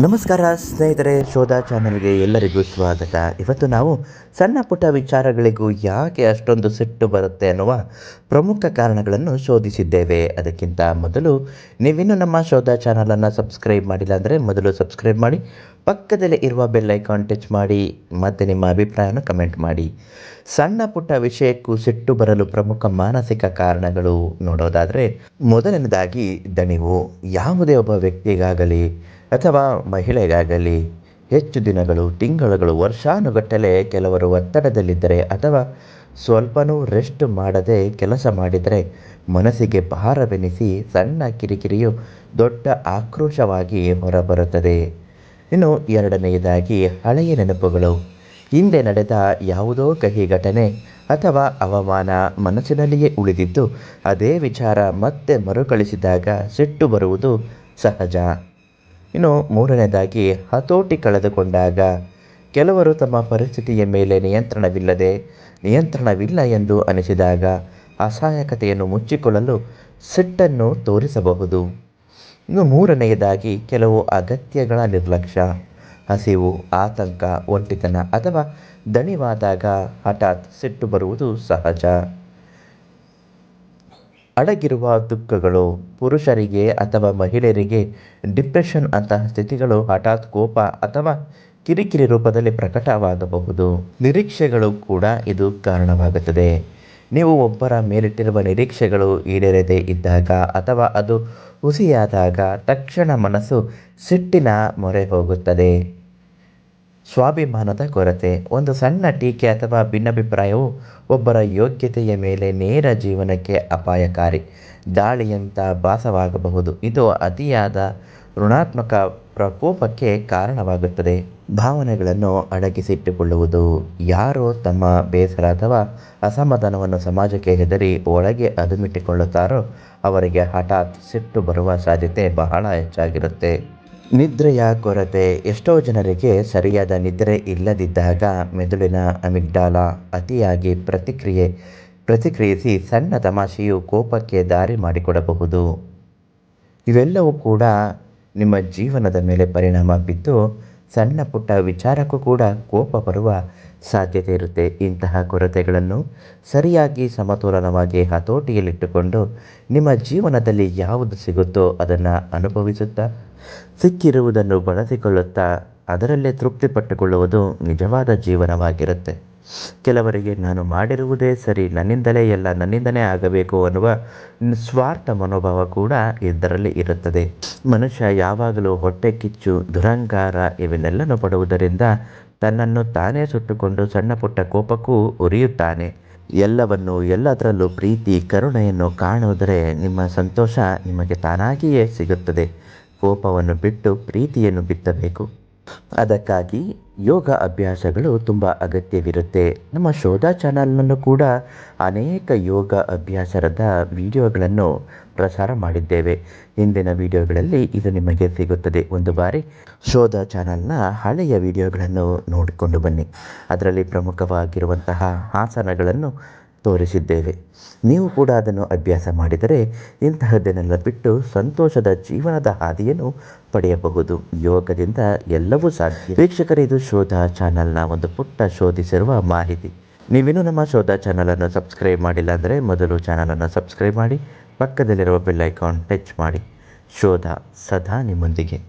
ನಮಸ್ಕಾರ ಸ್ನೇಹಿತರೆ, ಶೋಧ ಚಾನಲ್ಗೆ ಎಲ್ಲರಿಗೂ ಸ್ವಾಗತ. ಇವತ್ತು ನಾವು ಸಣ್ಣ ಪುಟ್ಟ ವಿಚಾರಗಳಿಗೂ ಯಾಕೆ ಅಷ್ಟೊಂದು ಸಿಟ್ಟು ಬರುತ್ತೆ ಅನ್ನುವ ಪ್ರಮುಖ ಕಾರಣಗಳನ್ನು ಶೋಧಿಸಿದ್ದೇವೆ. ಅದಕ್ಕಿಂತ ಮೊದಲು ನೀವಿನ್ನೂ ನಮ್ಮ ಶೋಧ ಚಾನಲನ್ನು ಸಬ್ಸ್ಕ್ರೈಬ್ ಮಾಡಿಲ್ಲ ಅಂದರೆ ಮೊದಲು ಸಬ್ಸ್ಕ್ರೈಬ್ ಮಾಡಿ, ಪಕ್ಕದಲ್ಲೇ ಇರುವ ಬೆಲ್ ಐಕಾನ್ ಟಚ್ ಮಾಡಿ ಮತ್ತು ನಿಮ್ಮ ಅಭಿಪ್ರಾಯವನ್ನು ಕಮೆಂಟ್ ಮಾಡಿ. ಸಣ್ಣ ಪುಟ್ಟ ವಿಷಯಕ್ಕೂ ಸಿಟ್ಟು ಬರಲು ಪ್ರಮುಖ ಮಾನಸಿಕ ಕಾರಣಗಳು ನೋಡೋದಾದರೆ, ಮೊದಲನೇದಾಗಿ ದಣಿವು. ಯಾವುದೇ ಒಬ್ಬ ವ್ಯಕ್ತಿಗಾಗಲಿ ಅಥವಾ ಮಹಿಳೆಗಾಗಲಿ ಹೆಚ್ಚು ದಿನಗಳು, ತಿಂಗಳುಗಳು, ವರ್ಷಾನುಗಟ್ಟಲೆ ಕೆಲವರು ಒತ್ತಡದಲ್ಲಿದ್ದರೆ ಅಥವಾ ಸ್ವಲ್ಪನೂ ರೆಸ್ಟ್ ಮಾಡದೆ ಕೆಲಸ ಮಾಡಿದರೆ ಮನಸ್ಸಿಗೆ ಭಾರವೆನಿಸಿ ಸಣ್ಣ ಕಿರಿಕಿರಿಯು ದೊಡ್ಡ ಆಕ್ರೋಶವಾಗಿ ಹೊರಬರುತ್ತದೆ. ಇನ್ನು ಎರಡನೆಯದಾಗಿ ಹಳೆಯ ನೆನಪುಗಳು. ಹಿಂದೆ ನಡೆದ ಯಾವುದೋ ಕಹಿ ಘಟನೆ ಅಥವಾ ಅವಮಾನ ಮನಸ್ಸಿನಲ್ಲಿಯೇ ಉಳಿದಿದ್ದು ಅದೇ ವಿಚಾರ ಮತ್ತೆ ಮರುಕಳಿಸಿದಾಗ ಸಿಟ್ಟು ಬರುವುದು ಸಹಜ. ಇನ್ನು ಮೂರನೇದಾಗಿ ಹತೋಟಿ ಕಳೆದುಕೊಂಡಾಗ. ಕೆಲವರು ತಮ್ಮ ಪರಿಸ್ಥಿತಿಯ ಮೇಲೆ ನಿಯಂತ್ರಣವಿಲ್ಲ ಎಂದು ಅನಿಸಿದಾಗ ಅಸಹಾಯಕತೆಯನ್ನು ಮುಚ್ಚಿಕೊಳ್ಳಲು ಸಿಟ್ಟನ್ನು ತೋರಿಸಬಹುದು. ಇನ್ನು ಮೂರನೆಯದಾಗಿ ಕೆಲವು ಅಗತ್ಯಗಳ ನಿರ್ಲಕ್ಷ್ಯ. ಹಸಿವು, ಆತಂಕ, ಒಂಟಿತನ ಅಥವಾ ದಣಿವಾದಾಗ ಹಠಾತ್ ಸಿಟ್ಟು ಬರುವುದು ಸಹಜ. ಅಡಗಿರುವ ದುಃಖಗಳು. ಪುರುಷರಿಗೆ ಅಥವಾ ಮಹಿಳೆಯರಿಗೆ ಡಿಪ್ರೆಷನ್ ಅಂತಹ ಸ್ಥಿತಿಗಳು ಹಠಾತ್ ಕೋಪ ಅಥವಾ ಕಿರಿಕಿರಿ ರೂಪದಲ್ಲಿ ಪ್ರಕಟವಾಗಬಹುದು. ನಿರೀಕ್ಷೆಗಳು ಕೂಡ ಇದು ಕಾರಣವಾಗುತ್ತದೆ. ನೀವು ಒಬ್ಬರ ಮೇಲಿಟ್ಟಿರುವ ನಿರೀಕ್ಷೆಗಳು ಈಡೇರದೇ ಇದ್ದಾಗ ಅಥವಾ ಅದು ಹುಸಿಯಾದಾಗ ತಕ್ಷಣ ಮನಸ್ಸು ಸಿಟ್ಟಿನ ಮೊರೆ ಹೋಗುತ್ತದೆ. ಸ್ವಾಭಿಮಾನದ ಕೊರತೆ. ಒಂದು ಸಣ್ಣ ಟೀಕೆ ಅಥವಾ ಭಿನ್ನಾಭಿಪ್ರಾಯವು ಒಬ್ಬರ ಯೋಗ್ಯತೆಯ ಮೇಲೆ ನೇರ ಜೀವನಕ್ಕೆ ಅಪಾಯಕಾರಿ ದಾಳಿಯಂಥ ಭಾಸವಾಗಬಹುದು. ಇದು ಅತಿಯಾದ ಋಣಾತ್ಮಕ ಪ್ರಕೋಪಕ್ಕೆ ಕಾರಣವಾಗುತ್ತದೆ. ಭಾವನೆಗಳನ್ನು ಅಡಗಿಸಿಟ್ಟುಕೊಳ್ಳುವುದು. ಯಾರೋ ತಮ್ಮ ಬೇಸರ ಅಥವಾ ಅಸಮಾಧಾನವನ್ನು ಸಮಾಜಕ್ಕೆ ಹೆದರಿ ಒಳಗೆ ಅದುಮಿಟ್ಟುಕೊಳ್ಳುತ್ತಾರೋ ಅವರಿಗೆ ಹಠಾತ್ ಸಿಟ್ಟು ಬರುವ ಸಾಧ್ಯತೆ ಬಹಳ ಹೆಚ್ಚಾಗಿರುತ್ತೆ. ನಿದ್ರೆಯ ಕೊರತೆ. ಎಷ್ಟೋ ಜನರಿಗೆ ಸರಿಯಾದ ನಿದ್ರೆ ಇಲ್ಲದಿದ್ದಾಗ ಮೆದುಳಿನ ಅಮಿಗ್ಡಾಲಾ ಅತಿಯಾಗಿ ಪ್ರತಿಕ್ರಿಯಿಸಿ ಸಣ್ಣ ತಮಾಷೆಯು ಕೋಪಕ್ಕೆ ದಾರಿ ಮಾಡಿಕೊಡಬಹುದು. ಇವೆಲ್ಲವೂ ಕೂಡ ನಿಮ್ಮ ಜೀವನದ ಮೇಲೆ ಪರಿಣಾಮ ಬೀದ್ದು ಸಣ್ಣ ಪುಟ್ಟ ವಿಚಾರಕ್ಕೂ ಕೂಡ ಕೋಪ ಬರುವ ಸಾಧ್ಯತೆ ಇರುತ್ತೆ. ಇಂತಹ ಕೊರತೆಗಳನ್ನು ಸರಿಯಾಗಿ ಸಮತೋಲನವಾಗಿ ಹತೋಟಿಯಲ್ಲಿಟ್ಟುಕೊಂಡು ನಿಮ್ಮ ಜೀವನದಲ್ಲಿ ಯಾವುದು ಸಿಗುತ್ತೋ ಅದನ್ನು ಅನುಭವಿಸುತ್ತಾ, ಸಿಕ್ಕಿರುವುದನ್ನು ಬಳಸಿಕೊಳ್ಳುತ್ತಾ ಅದರಲ್ಲೇ ತೃಪ್ತಿ ಪಟ್ಟುಕೊಳ್ಳುವುದು ನಿಜವಾದ ಜೀವನವಾಗಿರುತ್ತೆ. ಕೆಲವರಿಗೆ ನಾನು ಮಾಡಿರುವುದೇ ಸರಿ, ನನ್ನಿಂದಲೇ ಆಗಬೇಕು ಅನ್ನುವ ಸ್ವಾರ್ಥ ಮನೋಭಾವ ಕೂಡ ಇದರಲ್ಲಿ ಇರುತ್ತದೆ. ಮನುಷ್ಯ ಯಾವಾಗಲೂ ಹೊಟ್ಟೆ ಕಿಚ್ಚು, ದುರಹಂಕಾರ ಇವನ್ನೆಲ್ಲನೂ ಪಡುವುದರಿಂದ ತನ್ನನ್ನು ತಾನೇ ಸುಟ್ಟುಕೊಂಡು ಸಣ್ಣ ಪುಟ್ಟ ಕೋಪಕ್ಕೂ ಉರಿಯುತ್ತಾನೆ. ಎಲ್ಲದರಲ್ಲೂ ಪ್ರೀತಿ, ಕರುಣೆಯನ್ನು ಕಾಣುವುದರೆ ನಿಮ್ಮ ಸಂತೋಷ ನಿಮಗೆ ತಾನಾಗಿಯೇ ಸಿಗುತ್ತದೆ. ಕೋಪವನ್ನು ಬಿಟ್ಟು ಪ್ರೀತಿಯನ್ನು ಬಿತ್ತಬೇಕು. ಅದಕ್ಕಾಗಿ ಯೋಗ ಅಭ್ಯಾಸಗಳು ತುಂಬ ಅಗತ್ಯವಿರುತ್ತೆ. ನಮ್ಮ ಶೋಧ ಚಾನಲ್ನಲ್ಲೂ ಕೂಡ ಅನೇಕ ಯೋಗ ಅಭ್ಯಾಸದ ವಿಡಿಯೋಗಳನ್ನು ಪ್ರಸಾರ ಮಾಡಿದ್ದೇವೆ. ಹಿಂದಿನ ವಿಡಿಯೋಗಳಲ್ಲಿ ಇದು ನಿಮಗೆ ಸಿಗುತ್ತದೆ. ಒಂದು ಬಾರಿ ಶೋಧ ಚಾನಲ್ನ ಹಳೆಯ ವಿಡಿಯೋಗಳನ್ನು ನೋಡಿಕೊಂಡು ಬನ್ನಿ. ಅದರಲ್ಲಿ ಪ್ರಮುಖವಾಗಿರುವಂತಹ ಆಸನಗಳನ್ನು ತೋರಿಸಿದ್ದೇವೆ. ನೀವು ಕೂಡ ಅದನ್ನು ಅಭ್ಯಾಸ ಮಾಡಿದರೆ ಇಂತಹದ್ದನ್ನೆಲ್ಲ ಬಿಟ್ಟು ಸಂತೋಷದ ಜೀವನದ ಹಾದಿಯನ್ನು ಪಡೆಯಬಹುದು. ಯೋಗದಿಂದ ಎಲ್ಲವೂ ಸಾಧ್ಯ. ವೀಕ್ಷಕರೇ, ಇದು ಶೋಧ ಚಾನಲ್ನ ಒಂದು ಪುಟ್ಟ ಶೋಧಿಸಿರುವ ಮಾಹಿತಿ. ನೀವಿನ್ನೂ ನಮ್ಮ ಶೋಧ ಚಾನಲನ್ನು ಸಬ್ಸ್ಕ್ರೈಬ್ ಮಾಡಿಲ್ಲ ಅಂದರೆ ಮೊದಲು ಚಾನಲನ್ನು ಸಬ್ಸ್ಕ್ರೈಬ್ ಮಾಡಿ, ಪಕ್ಕದಲ್ಲಿರುವ ಬೆಲ್ ಐಕಾನ್ ಟಚ್ ಮಾಡಿ. ಶೋಧ ಸದಾ ನಿಮ್ಮೊಂದಿಗೆ.